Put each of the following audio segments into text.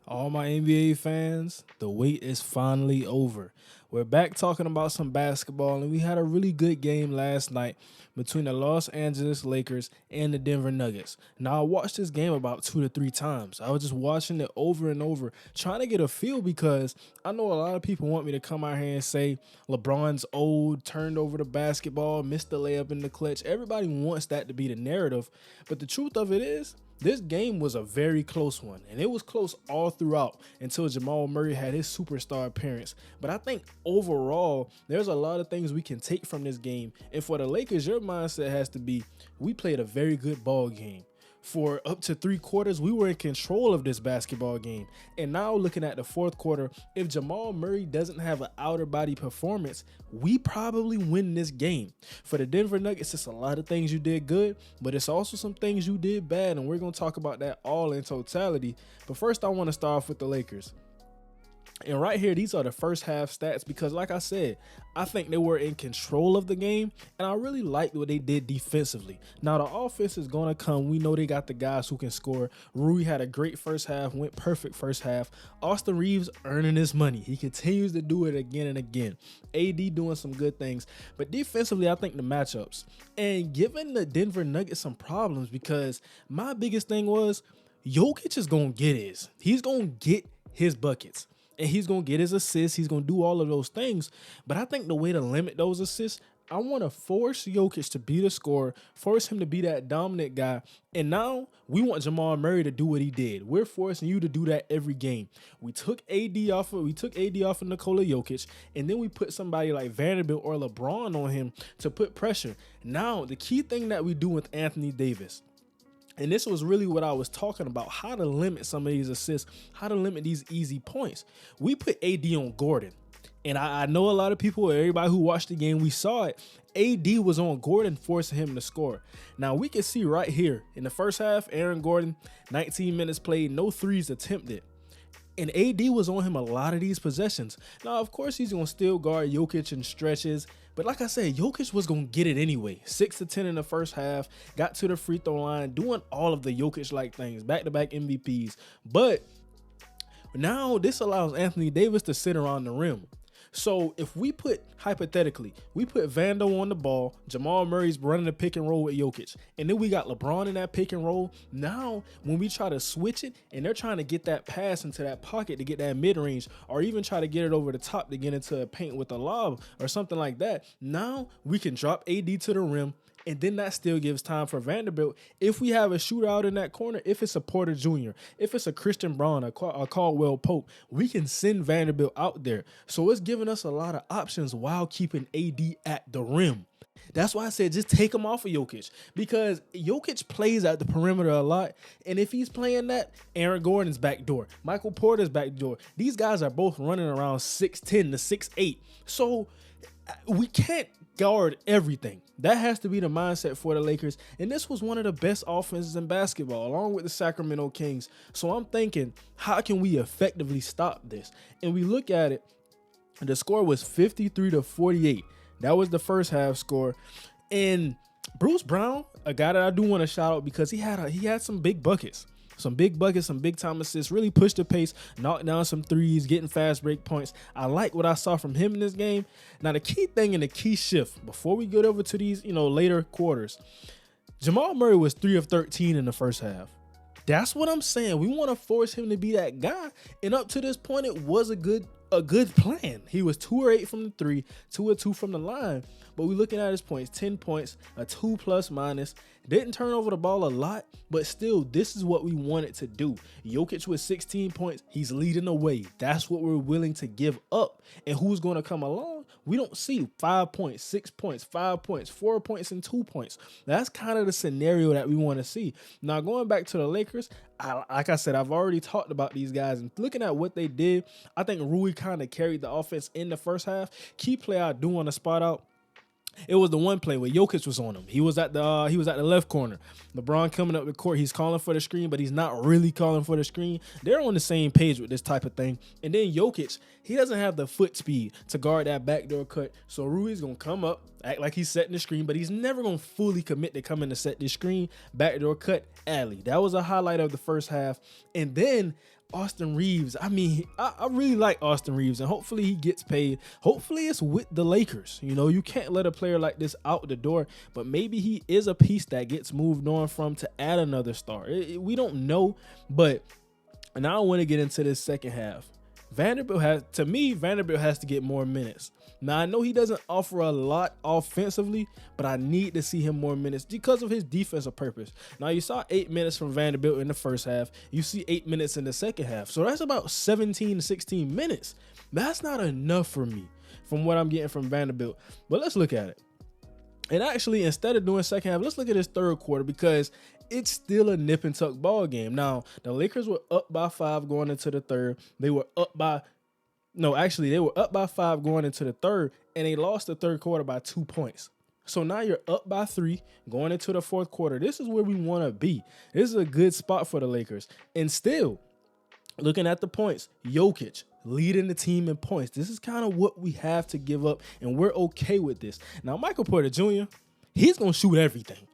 All my NBA fans, the wait is finally over. We're back talking about some basketball, and we had a really good game last night between the Los Angeles Lakers and the Denver Nuggets. Now, I watched this game about 2 to 3 times. I was just watching it over and over, trying to get a feel because I know a lot of people want me to come out here and say LeBron's old, turned over the basketball, missed the layup in the clutch. Everybody wants that to be the narrative, but the truth of it is, this game was a very close one, and it was close all throughout until Jamal Murray had his superstar appearance. But I think overall, there's a lot of things we can take from this game. And for the Lakers, your mindset has to be, we played a very good ball game. For up to 3 quarters, we were in control of this basketball game. And now looking at the fourth quarter, if Jamal Murray doesn't have an outer body performance, we probably win this game. For the Denver Nuggets, it's a lot of things you did good, but it's also some things you did bad, and we're going to talk about that all in totality. But first, I want to start off with the Lakers. And right here, these are the first half stats because, like I said, I think they were in control of the game, and I really liked what they did defensively. Now, the offense is going to come. We know they got the guys who can score. Rui had a great first half, went perfect first half. Austin Reeves earning his money. He continues to do it again and again. AD doing some good things. But defensively, I think the matchups. And giving the Denver Nuggets some problems because my biggest thing was Jokic is going to get his. He's going to get his buckets. And he's going to get his assists. He's going to do all of those things. But I think the way to limit those assists, I want to force Jokic to be the scorer, force him to be that dominant guy. And now we want Jamal Murray to do what he did. We're forcing you to do that every game. We took AD off of Nikola Jokic, and then we put somebody like Vanderbilt or LeBron on him to put pressure. Now, the key thing that we do with Anthony Davis, and this was really what I was talking about, how to limit some of these assists, how to limit these easy points. We put AD on Gordon. And I know a lot of people, everybody who watched the game, we saw it. AD was on Gordon, forcing him to score. Now, we can see right here, in the first half, Aaron Gordon, 19 minutes played, no threes attempted. And AD was on him a lot of these possessions. Now, of course, he's going to still guard Jokic in stretches. But like I said, Jokic was going to get it anyway. 6 to 10 in the first half, got to the free throw line, doing all of the Jokic-like things, back-to-back MVPs. But now this allows Anthony Davis to sit around the rim. So if we put, hypothetically, we put Vando on the ball, Jamal Murray's running the pick and roll with Jokic, and then we got LeBron in that pick and roll. Now, when we try to switch it and they're trying to get that pass into that pocket to get that mid-range, or even try to get it over the top to get into a paint with a lob or something like that, now we can drop AD to the rim. And then that still gives time for Vanderbilt. If we have a shootout in that corner, if it's a Porter Jr., if it's a Christian Braun, a Caldwell Pope, we can send Vanderbilt out there. So it's giving us a lot of options while keeping AD at the rim. That's why I said just take him off of Jokic, because Jokic plays at the perimeter a lot. And if he's playing that, Aaron Gordon's back door, Michael Porter's back door. These guys are both running around 6'10 to 6'8. So we can't guard everything. That has to be the mindset for the Lakers. And this was one of the best offenses in basketball, along with the Sacramento Kings. So I'm thinking, how can we effectively stop this? And we look at it, the score was 53 to 48. That was the first half score. And Bruce Brown, a guy that I do want to shout out because he had some big buckets. Some big buckets, some big time assists, really pushed the pace, knocked down some threes, getting fast break points. I like what I saw from him in this game. Now, the key thing and the key shift before we get over to these, later quarters, Jamal Murray was 3 of 13 in the first half. That's what I'm saying. We want to force him to be that guy. And up to this point, it was a good plan. He was 2 or 8 from the 3, 2 or 2 from the line. But we're looking at his points, 10 points, a 2+-. Didn't turn over the ball a lot, but still, this is what we wanted to do. Jokic with 16 points, he's leading the way. That's what we're willing to give up. And who's going to come along? We don't see 5 points, 6 points, 5 points, 4 points, and 2 points. That's kind of the scenario that we want to see. Now, going back to the Lakers, like I said, I've already talked about these guys. And looking at what they did, I think Rui kind of carried the offense in the first half. Key play I do want to spot out, it was the one play where Jokic was on him. He was at the left corner. LeBron coming up the court. He's calling for the screen, but he's not really calling for the screen. They're on the same page with this type of thing. And then Jokic, he doesn't have the foot speed to guard that backdoor cut. So Rui's going to come up, act like he's setting the screen, but he's never going to fully commit to coming to set this screen. Backdoor cut, alley. That was a highlight of the first half. And then Austin Reeves. I mean, I really like Austin Reeves, and hopefully he gets paid. Hopefully it's with the Lakers. You know, you can't let a player like this out the door, but maybe he is a piece that gets moved on from to add another star. We don't know, but now I want to get into this second half. Vanderbilt has to get more minutes. Now, I know he doesn't offer a lot offensively, but I need to see him more minutes because of his defensive purpose. Now, you saw 8 minutes from Vanderbilt in the first half. You see 8 minutes in the second half. So that's about 17 to 16 minutes. That's not enough for me from what I'm getting from Vanderbilt. But let's look at it. And actually, instead of doing second half, let's look at this third quarter because it's still a nip and tuck ball game. Now, the Lakers were up by 5 going into the third. They were up by 5 going into the third, and they lost the third quarter by 2 points. So now you're up by 3 going into the fourth quarter. This is where we want to be. This is a good spot for the Lakers. And still, looking at the points, Jokic leading the team in points. This is kind of what we have to give up, and we're okay with this. Now, Michael Porter Jr., he's going to shoot everything.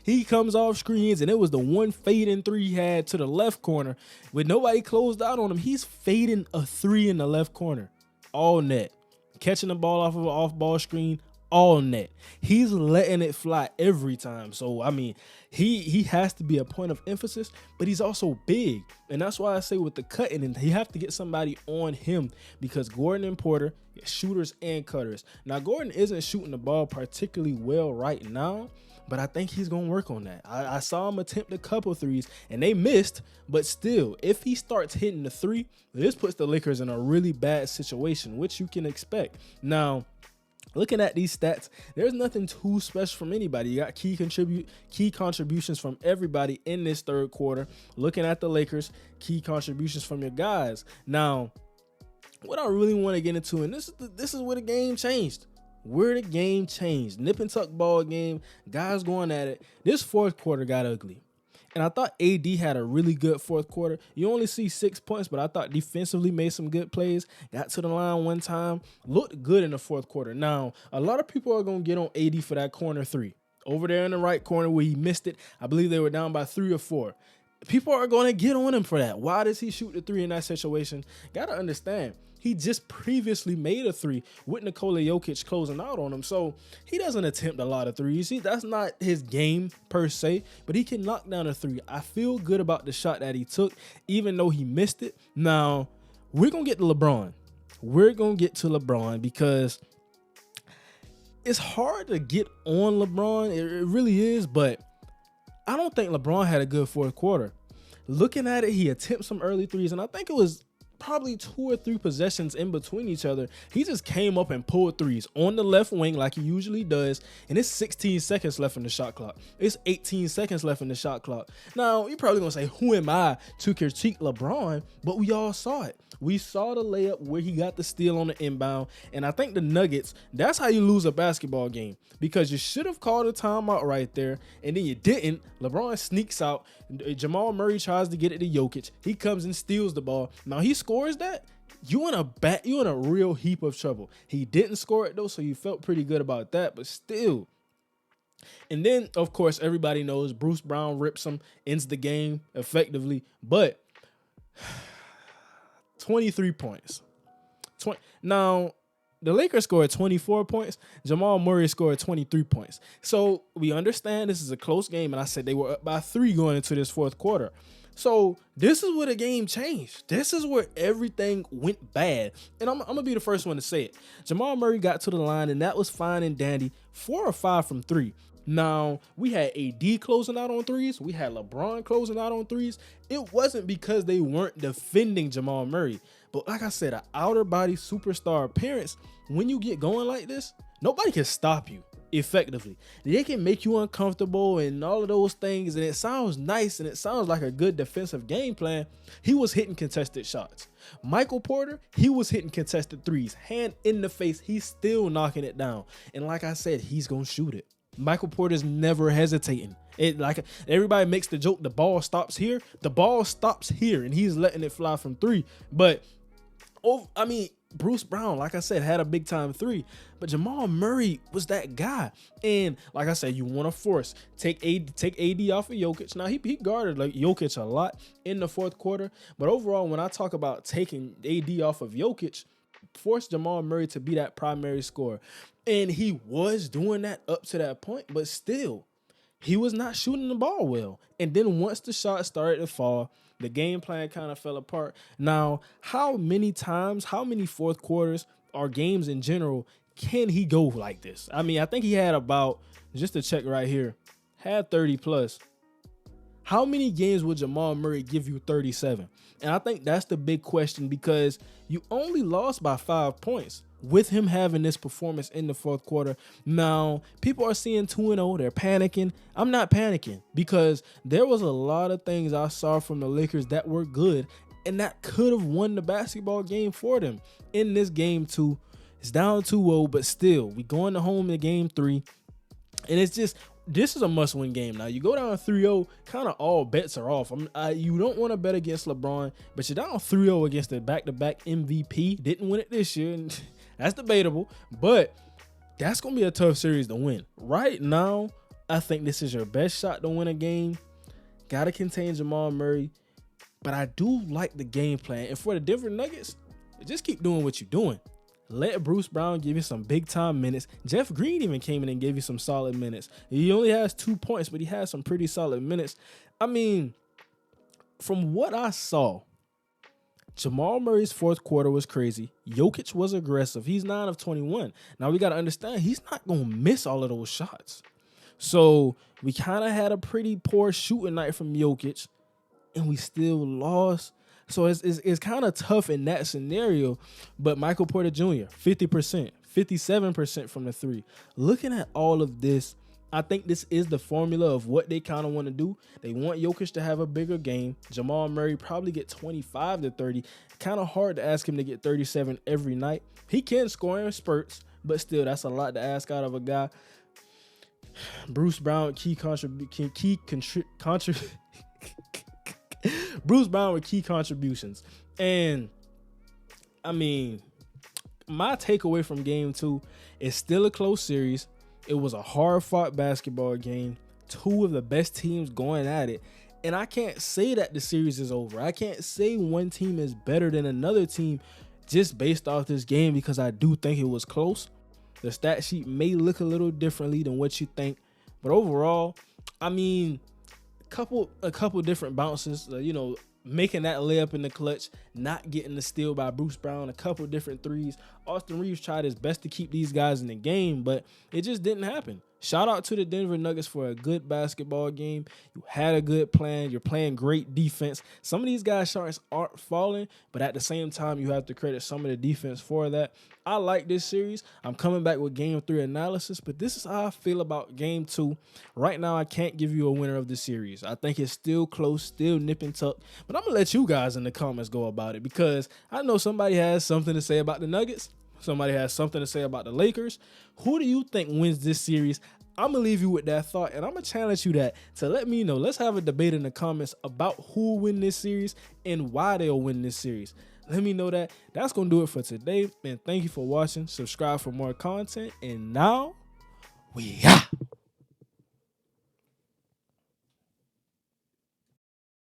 He comes off screens, and it was the one fading 3 he had to the left corner with nobody closed out on him. He's fading a 3 in the left corner, all net. Catching the ball off of an off-ball screen, all net. He's letting it fly every time. So, I mean, he has to be a point of emphasis, but he's also big. And that's why I say with the cutting, and you have to get somebody on him because Gordon and Porter, shooters and cutters. Now, Gordon isn't shooting the ball particularly well right now, but I think he's going to work on that. I saw him attempt a couple threes, and they missed. But still, if he starts hitting the 3, this puts the Lakers in a really bad situation, which you can expect. Now, looking at these stats, there's nothing too special from anybody. You got key contributions from everybody in this third quarter. Looking at the Lakers, key contributions from your guys. Now, what I really want to get into, and this is where the game changed. Nip and tuck ball game, guys going at it. This fourth quarter got ugly. And I thought AD had a really good fourth quarter. You only see 6 points, but I thought defensively made some good plays. Got to the line one time. Looked good in the fourth quarter. Now, a lot of people are going to get on AD for that corner 3. Over there in the right corner where he missed it, I believe they were down by 3 or 4. People are going to get on him for that. Why does he shoot the 3 in that situation? Got to understand. He just previously made a 3 with Nikola Jokic closing out on him. So he doesn't attempt a lot of threes. That's not his game per se, but he can knock down a 3. I feel good about the shot that he took, even though he missed it. Now, we're going to get to LeBron. Because it's hard to get on LeBron. It really is, but I don't think LeBron had a good fourth quarter. Looking at it, he attempts some early threes, and I think it was probably 2 or 3 possessions in between each other. He just came up and pulled threes on the left wing like he usually does, and it's 16 seconds left in the shot clock. It's 18 seconds left in the shot clock. Now, you're probably going to say, who am I to critique LeBron? But we all saw it. We saw the layup where he got the steal on the inbound, and I think the Nuggets, that's how you lose a basketball game, because you should have called a timeout right there, and then you didn't. LeBron sneaks out. Jamal Murray tries to get it to Jokic. He comes and steals the ball. Now, he scores that. You in a real heap of trouble. He didn't score it, though, so you felt pretty good about that, but still. And then, of course, everybody knows Bruce Brown rips him, ends the game effectively, but 23 points. Now, the Lakers scored 24 points. Jamal Murray scored 23 points. So we understand this is a close game, and I said they were up by 3 going into this fourth quarter. So this is where the game changed. This is where everything went bad. And I'm going to be the first one to say it. Jamal Murray got to the line, and that was fine and dandy. 4 or 5 from 3. Now, we had AD closing out on threes. We had LeBron closing out on threes. It wasn't because they weren't defending Jamal Murray. But like I said, an outer body superstar appearance, when you get going like this, nobody can stop you effectively. They can make you uncomfortable and all of those things, and it sounds nice and it sounds like a good defensive game plan. He was hitting contested shots. Michael Porter, he was hitting contested threes. Hand in the face, he's still knocking it down. And like I said, he's going to shoot it. Michael Porter's never hesitating. Like everybody makes the joke, the ball stops here. The ball stops here, and he's letting it fly from 3. But Bruce Brown, like I said, had a big time three, but Jamal Murray was that guy. And like I said, you want to force take AD off of Jokic. Now he guarded like Jokic a lot in the fourth quarter, but overall, when I talk about taking AD off of Jokic, force Jamal Murray to be that primary scorer, and he was doing that up to that point, but still, he was not shooting the ball well. And then once the shot started to fall, the game plan kind of fell apart. Now, how many times, how many fourth quarters or games in general can he go like this? I mean, I think he had about, just to check right here, had 30 plus. How many games would Jamal Murray give you 37? And I think that's the big question, because you only lost by 5 points with him having this performance in the fourth quarter. Now, people are seeing 2-0. They're panicking. I'm not panicking, because there was a lot of things I saw from the Lakers that were good and that could have won the basketball game for them. In this game 2, it's down 2-0, but still, we going to home in game 3. And it's just, this is a must-win game. Now, you go down 3-0, kind of all bets are off. You don't want to bet against LeBron, but you're down 3-0 against the back-to-back MVP. Didn't win it this year, and that's debatable, but that's going to be a tough series to win. Right now, I think this is your best shot to win a game. Got to contain Jamal Murray, but I do like the game plan. And for the Denver Nuggets, just keep doing what you're doing. Let Bruce Brown give you some big-time minutes. Jeff Green even came in and gave you some solid minutes. He only has 2 points, but he has some pretty solid minutes. I mean, from what I saw, Jamal Murray's fourth quarter was crazy. Jokic was aggressive. He's 9 of 21. Now, we got to understand, he's not going to miss all of those shots. So, we kind of had a pretty poor shooting night from Jokic, and we still lost. So, it's kind of tough in that scenario. But Michael Porter Jr., 50%, 57% from the 3. Looking at all of this, I think this is the formula of what they kind of want to do. They want Jokic to have a bigger game. Jamal Murray probably get 25 to 30. Kind of hard to ask him to get 37 every night. He can score in spurts, but still, that's a lot to ask out of a guy. Bruce Brown, Bruce Brown with key contributions. And, I mean, my takeaway from game 2 is still a close series. It was a hard-fought basketball game. 2 of the best teams going at it. And I can't say that the series is over. I can't say one team is better than another team just based off this game, because I do think it was close. The stat sheet may look a little differently than what you think. But overall, I mean, a couple different bounces, making that layup in the clutch, not getting the steal by Bruce Brown, a couple different threes. Austin Reeves tried his best to keep these guys in the game, but it just didn't happen. Shout out to the Denver Nuggets for a good basketball game. You had a good plan. You're playing great defense. Some of these guys' shots aren't falling, but at the same time, you have to credit some of the defense for that. I like this series. I'm coming back with game 3 analysis, but this is how I feel about game 2. Right now, I can't give you a winner of the series. I think it's still close, still nip and tuck, but I'm going to let you guys in the comments go about it, because I know somebody has something to say about the Nuggets. Somebody has something to say about the Lakers. Who do you think wins this series? I'm going to leave you with that thought, and I'm going to challenge you that to let me know. Let's have a debate in the comments about who will win this series and why they'll win this series. Let me know that. That's going to do it for today, and thank you for watching. Subscribe for more content, and now we out.